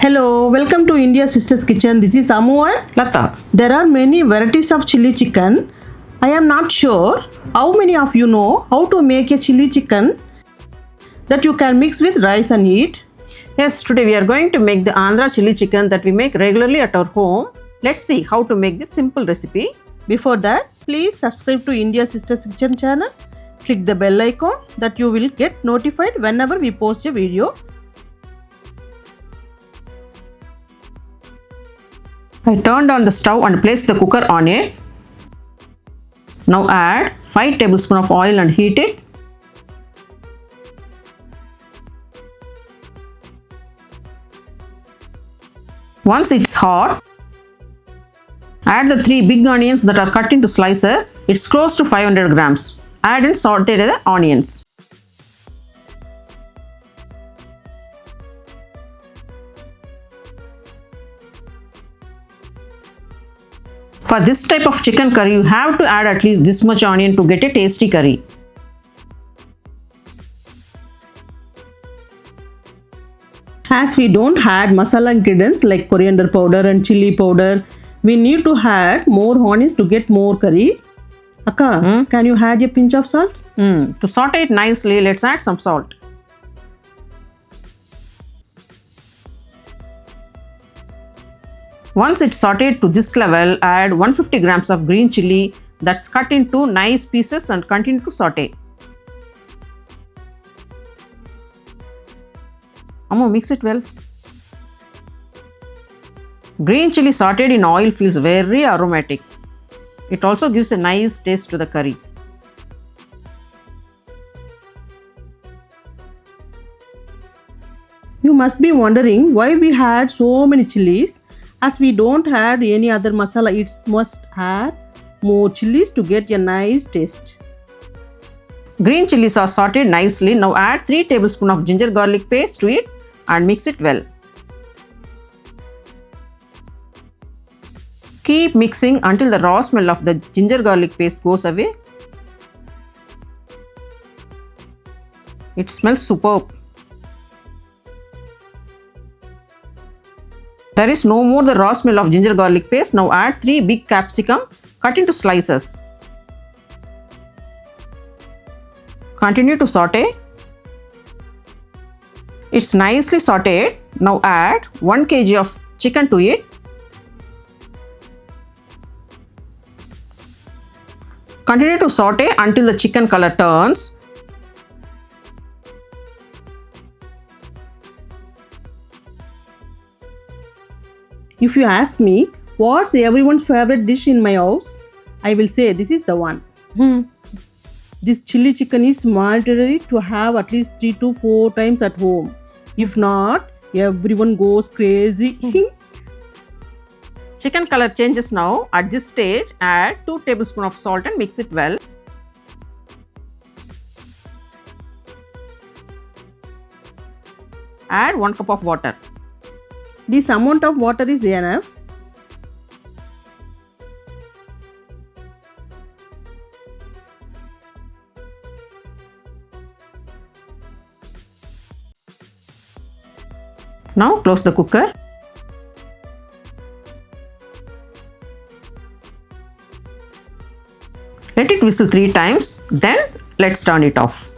Hello, welcome to India's Sister's Kitchen. This is Amu and Lata. There are many varieties of chili chicken. I am not sure how many of you know how to make a chili chicken that you can mix with rice and eat. Yes, today we are going to make the Andhra Chilli Chicken that we make regularly at our home. Let's see how to make this simple recipe. Before that, please subscribe to India's Sister's Kitchen channel. Click the bell icon that you will get notified whenever we post a video. I turned on the stove and placed the cooker on it. Now add 5 tablespoons of oil and heat it. Once it's hot, add the 3 big onions that are cut into slices. It's close to 500 grams. Add and saute the onions. For this type of chicken curry, you have to add at least this much onion to get a tasty curry. As we don't add masala ingredients like coriander powder and chili powder, we need to add more onions to get more curry. Akka, can you add a pinch of salt? To saute it nicely, let's add some salt. Once it's sauteed to this level, add 150 grams of green chilli that's cut into nice pieces and continue to saute. Ammo, mix it well. Green chilli sauteed in oil feels very aromatic. It also gives a nice taste to the curry. You must be wondering why we had so many chilies. As we don't add any other masala, it must add more chilies to get a nice taste. Green chilies are sauteed nicely. Now add 3 tablespoons of ginger garlic paste to it and mix it well. Keep mixing until the raw smell of the ginger garlic paste goes away. It smells superb. There is no more the raw smell of ginger garlic paste. Now add 3 big capsicum cut into slices. Continue to saute. It's nicely sauteed. Now add 1 kg of chicken to it. Continue to saute until the chicken color turns. If you ask me what's everyone's favorite dish in my house, I will say this is the one. This chili chicken is mandatory to have at least 3 to 4 times at home. If not, everyone goes crazy. Chicken color changes now. At this stage, add 2 tablespoons of salt and mix it well. Add 1 cup of water. This amount of water is enough. Now close the cooker. Let it whistle 3 times, then let's turn it off.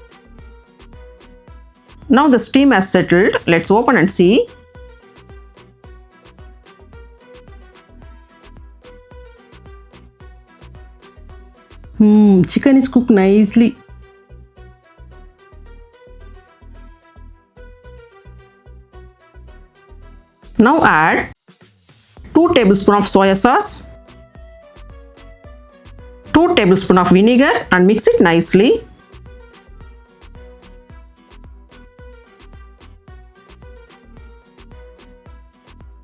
Now the steam has settled. Let's open and see. Chicken is cooked nicely. Now add 2 tablespoons of soy sauce, 2 tablespoons of vinegar and mix it nicely.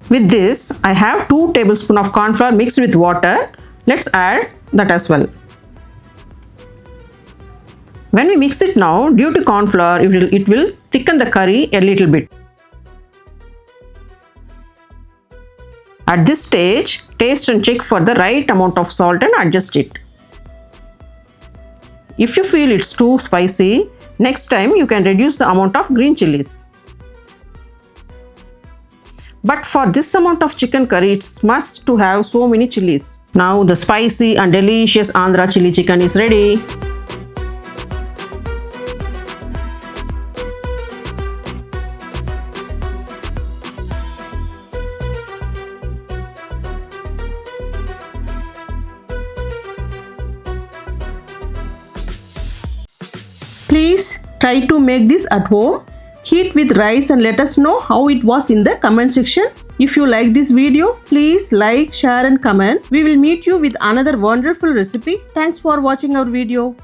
With this, I have 2 tablespoons of corn flour mixed with water. Let's add that as well. When we mix it now, due to corn flour, it will thicken the curry a little bit. At this stage, taste and check for the right amount of salt and adjust it. If you feel it's too spicy, next time you can reduce the amount of green chilies. But for this amount of chicken curry, it's must to have so many chilies. Now the spicy and delicious Andhra chilli chicken is ready. Please try to make this at home. Heat with rice and let us know how it was in the comment section. If you like this video, please like, share and comment. We will meet you with another wonderful recipe. Thanks for watching our video.